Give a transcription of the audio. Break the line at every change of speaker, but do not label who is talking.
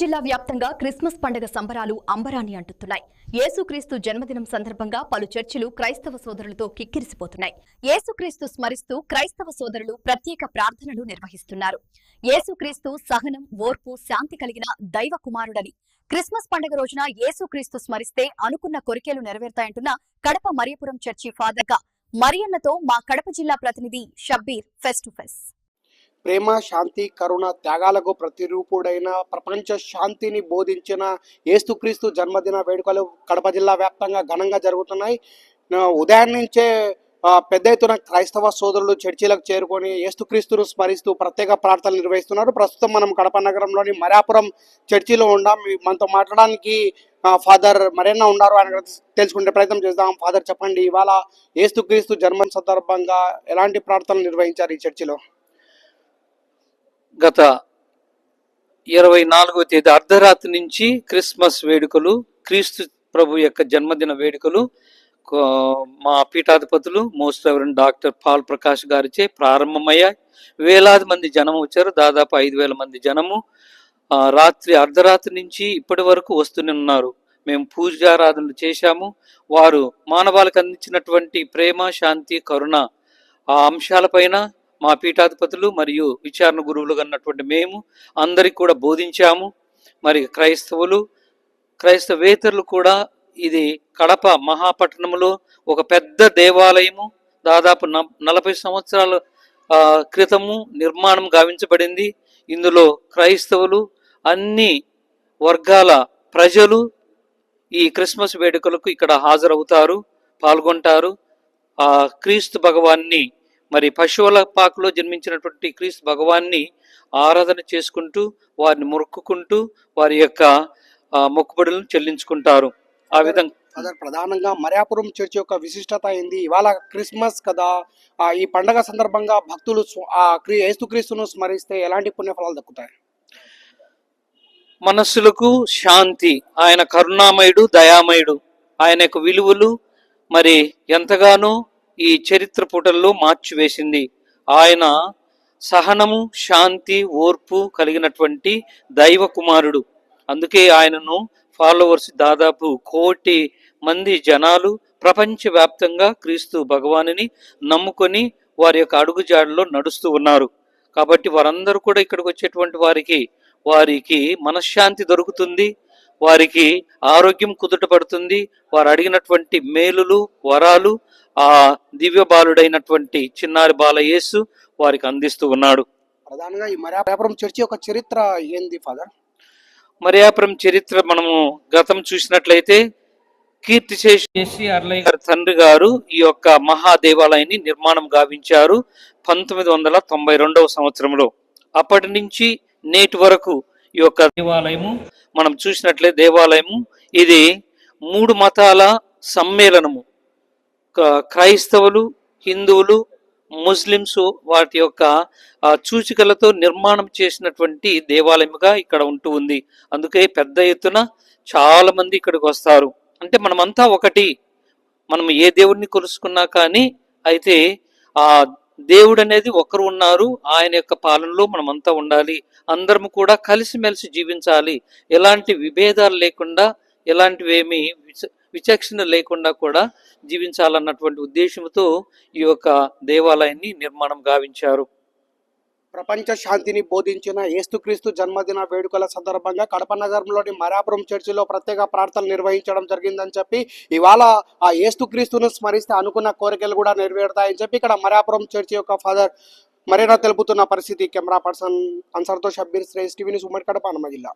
జిల్లా వ్యాప్తంగా క్రిస్మస్ పండుగ సంబరాలు అంబరాన్ని అంటుతున్నాయి. యేసుక్రీస్తు జన్మదినం సందర్భంగా పలు చర్చిలు క్రైస్తవ సోదరులతో కిక్కిరిసిపోతున్నాయి. యేసుక్రీస్తు స్మరిస్తూ క్రైస్తవ సోదరులు ప్రత్యేక ప్రార్థనలు నిర్వహిస్తున్నారు. యేసుక్రీస్తు సహనం, ఓర్పు, శాంతి కలిగిన దైవ కుమారుడని, క్రిస్మస్ పండుగ రోజున యేసుక్రీస్తు స్మరిస్తే అనుకున్న కోరికలు నెరవేరుతాయంటున్న కడప మరియపురం చర్చి ఫాదర్గా మరియన్నతో మా కడప జిల్లా ప్రతినిధి షబ్బీర్ ఫేస్ టు ఫేస్.
ప్రేమ, శాంతి, కరుణ, త్యాగాలకు ప్రతిరూపుడైన ప్రపంచ శాంతిని బోధించిన యేసుక్రీస్తు జన్మదిన వేడుకలు కడప జిల్లా వ్యాప్తంగా ఘనంగా జరుగుతున్నాయి. ఉదయం నుంచే పెద్ద ఎత్తున క్రైస్తవ సోదరులు చర్చిలకు చేరుకొని యేసుక్రీస్తును స్మరిస్తూ ప్రత్యేక ప్రార్థనలు నిర్వహిస్తున్నారు. ప్రస్తుతం మనం కడప నగరంలోని మరియాపురం చర్చిలో ఉన్నాం. మనతో మాట్లాడడానికి ఫాదర్ మరెన్న ఉన్నారు. ఆయన తెలుసుకునే ప్రయత్నం చేద్దాం. ఫాదర్, చెప్పండి, ఇవాళ యేసుక్రీస్తు జన్మదిన సందర్భంగా ఎలాంటి ప్రార్థనలు నిర్వహించారు ఈ చర్చిలో?
గత 24వ తేదీ అర్ధరాత్రి నుంచి క్రిస్మస్ వేడుకలు, క్రీస్తు ప్రభు యొక్క జన్మదిన వేడుకలు మా పీఠాధిపతులు most reverend doctor Paul Prakash గారిచే ప్రారంభమయ్యాయి. వేలాది మంది జనం వచ్చారు. దాదాపు 5,000 మంది జనము రాత్రి అర్ధరాత్రి నుంచి ఇప్పటి వరకు వస్తూనే ఉన్నారు. మేము పూజారాధనలు చేశాము. వారు మానవాళికి అందించినటువంటి ప్రేమ, శాంతి, కరుణ ఆ అంశాలపైన మా పీఠాధిపతులు మరియు విచారణ గురువులుగా ఉన్నటువంటి మేము అందరికి కూడా బోధించాము. మరి క్రైస్తవేతరులు కూడా ఇది కడప మహాపట్టణంలో ఒక పెద్ద దేవాలయము, దాదాపు 40 సంవత్సరాల క్రితము నిర్మాణం గావించబడింది. ఇందులో క్రైస్తవులు, అన్ని వర్గాల ప్రజలు ఈ క్రిస్మస్ వేడుకలకు ఇక్కడ హాజరవుతారు, పాల్గొంటారు. ఆ క్రీస్తు భగవాన్ని, మరి పశువుల పాకలో జన్మించినటువంటి క్రీస్తు భగవాన్ని ఆరాధన చేసుకుంటూ, వారిని మొక్కుకుంటూ వారి యొక్క మొక్కుబడులను చెల్లించుకుంటారు. ఆ విధంగా
ప్రధానంగా మరియాపురం చర్చి యొక్క విశిష్టత ఏంది? ఇవాళ క్రిస్మస్ కదా, ఈ పండగ సందర్భంగా భక్తులు యేసుక్రీస్తును స్మరిస్తే ఎలాంటి పుణ్యఫలాలు దక్కుతాయి?
మనస్సులకు శాంతి. ఆయన కరుణామయుడు, దయామయుడు. ఆయన యొక్క విలువలు మరి ఎంతగానో ఈ చరిత్ర పుటల్లో మార్చివేసింది. ఆయన సహనము, శాంతి, ఓర్పు కలిగినటువంటి దైవ కుమారుడు. అందుకే ఆయనను ఫాలోవర్స్ దాదాపు 1 కోటి మంది జనాలు ప్రపంచవ్యాప్తంగా క్రీస్తు భగవానుని నమ్ముకొని వారి యొక్క అడుగుజాడలో నడుస్తూ ఉన్నారు. కాబట్టి వారందరూ కూడా ఇక్కడికి వచ్చేటువంటి వారికి మనశ్శాంతి దొరుకుతుంది, వారికి ఆరోగ్యం కుదుటపడుతుంది. వారు అడిగినటువంటి మేలులు, వరాలు ఆ దివ్య బాలుడైనటువంటి చిన్నారి బాల యేసు వారికి అందిస్తూ ఉన్నాడు.
ప్రధానంగా ఈ మరియాపురం చర్చి యొక్క చరిత్ర ఏంది ఫాదర్?
మరియాపురం చరిత్ర మనము గతం చూసినట్లయితే కీర్తిశేషి అర్లయ్య గారి తండ్రి గారు ఈ యొక్క మహాదేవాలయాన్ని నిర్మాణం గావించారు 1992వ సంవత్సరంలో. అప్పటి నుంచి నేటి వరకు ఈ యొక్క దేవాలయము మనం చూసినట్లయితే ఇది 3 మతాల సమ్మేళనము. క్రైస్తవులు, హిందువులు, ముస్లిమ్స్ వాటి యొక్క సూచికలతో నిర్మాణం చేసినటువంటి దేవాలయముగా ఇక్కడ ఉంటూ ఉంది. అందుకే పెద్ద ఎత్తున చాలా మంది ఇక్కడికి వస్తారు. అంటే మనమంతా ఒకటి, మనం ఏ దేవుడిని కొలుసుకున్నా కానీ అయితే ఆ దేవుడు అనేది ఒకరు ఉన్నారు. ఆయన యొక్క పాలనలో మనమంతా ఉండాలి, అందరం కూడా కలిసిమెలిసి జీవించాలి, ఎలాంటి విభేదాలు లేకుండా, ఎలాంటివేమీ విచక్షణ లేకుండా కూడా జీవించాలన్నటువంటి ఉద్దేశంతో ఈ యొక్క దేవాలయాన్ని నిర్మాణం గావించారు.
ప్రపంచ శాంతిని బోధించిన యేసుక్రీస్తు జన్మదిన వేడుకల సందర్భంగా కడప నగరంలోని మరియాపురం చర్చిలో ప్రత్యేక ప్రార్థనలు నిర్వహించడం జరిగిందని చెప్పి, ఇవాళ ఆ యేసుక్రీస్తును స్మరిస్తే అనుకున్న కోరికలు కూడా నెరవేరుతాయని చెప్పి ఇక్కడ మరియాపురం చర్చి యొక్క ఫాదర్ మరేనా తెలుపుతున్న పరిస్థితి. కెమెరా పర్సన్ అన్సర్తో షబ్బీర్, శ్రేయస్ టీవీ న్యూస్, ఉమ్మడి కడప, అన్నమయ్య జిల్లా.